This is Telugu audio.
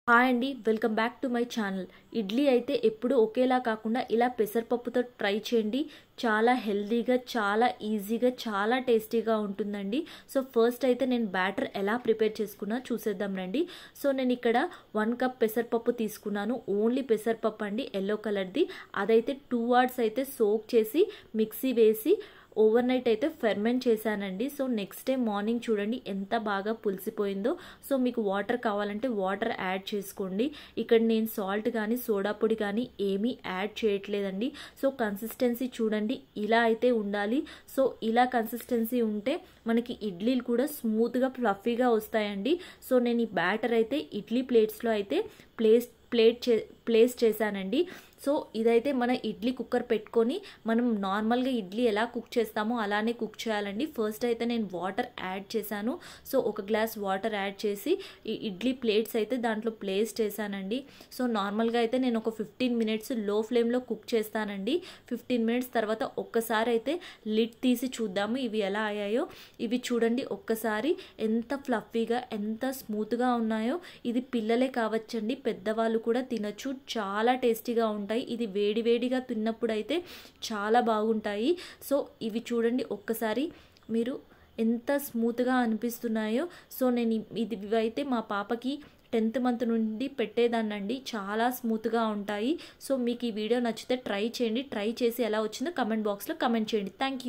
హాయ్ అండి, welcome back to my channel. Idli అయితే ఎప్పుడు ఒకేలా కాకుండా ఇలా పెసరపప్పుతో ట్రై చేయండి. చాలా హెల్దీగా, చాలా ఈజీగా, చాలా టేస్టీగా ఉంటుందండి. సో ఫస్ట్ అయితే నేను బ్యాటర్ ఎలా ప్రిపేర్ చేసుకున్నా చూసేద్దాం రండి. సో నేను ఇక్కడ 1 కప్ పెసరపప్పు తీసుకున్నాను. ఓన్లీ పెసరపప్పు అండి, ఎల్లో కలర్ది. అదైతే 2 అవర్స్ అయితే సోక్ చేసి మిక్సీ వేసి ఓవర్ నైట్ అయితే ఫెర్మెంట్ చేశానండి. సో నెక్స్ట్ డే మార్నింగ్ చూడండి ఎంత బాగా పులిసిపోయిందో. సో మీకు వాటర్ కావాలంటే వాటర్ యాడ్ చేసుకోండి. ఇక్కడ నేను సాల్ట్ కానీ సోడా పొడి కానీ ఏమీ యాడ్ చేయట్లేదండి. సో కన్సిస్టెన్సీ చూడండి, ఇలా అయితే ఉండాలి. సో ఇలా కన్సిస్టెన్సీ ఉంటే మనకి ఇడ్లీలు కూడా స్మూత్గా ఫ్లఫీగా వస్తాయండి. సో నేను ఈ బ్యాటర్ అయితే ఇడ్లీ ప్లేట్స్లో అయితే ప్లేస్ చేశానండి. సో ఇదైతే మన ఇడ్లీ కుక్కర్ పెట్టుకొని మనం నార్మల్గా ఇడ్లీ ఎలా కుక్ చేస్తామో అలానే కుక్ చేయాలండి. ఫస్ట్ అయితే నేను వాటర్ యాడ్ చేశాను. సో 1 గ్లాస్ వాటర్ యాడ్ చేసి ఈ ఇడ్లీ ప్లేట్స్ అయితే దాంట్లో ప్లేస్ చేశానండి. సో నార్మల్గా అయితే నేను ఒక 15 మినిట్స్ లో ఫ్లేమ్లో కుక్ చేస్తానండి. 15 మినిట్స్ తర్వాత ఒక్కసారి అయితే లిడ్ తీసి చూద్దాము ఇవి ఎలా అయ్యాయో. ఇవి చూడండి ఒక్కసారి ఎంత ఫ్లఫీగా, ఎంత స్మూత్గా ఉన్నాయో. ఇది పిల్లలే కావచ్చండి, పెద్దవాళ్ళు కూడా తినచ్చు. చాలా టేస్టీగా ఉంటాయి. ఇది వేడివేడిగా తిన్నప్పుడు అయితే చాలా బాగుంటాయి. సో ఇవి చూడండి ఒక్కసారి మీరు ఎంత స్మూత్గా అనిపిస్తున్నాయో. సో నేను ఇవైతే మా పాపకి 10th మంత్ నుండి పెట్టేదాన్నండి. చాలా స్మూత్గా ఉంటాయి. సో మీకు ఈ వీడియో నచ్చితే ట్రై చేయండి. ట్రై చేసి ఎలా వచ్చిందో కమెంట్ బాక్స్లో కమెంట్ చేయండి. Thank you.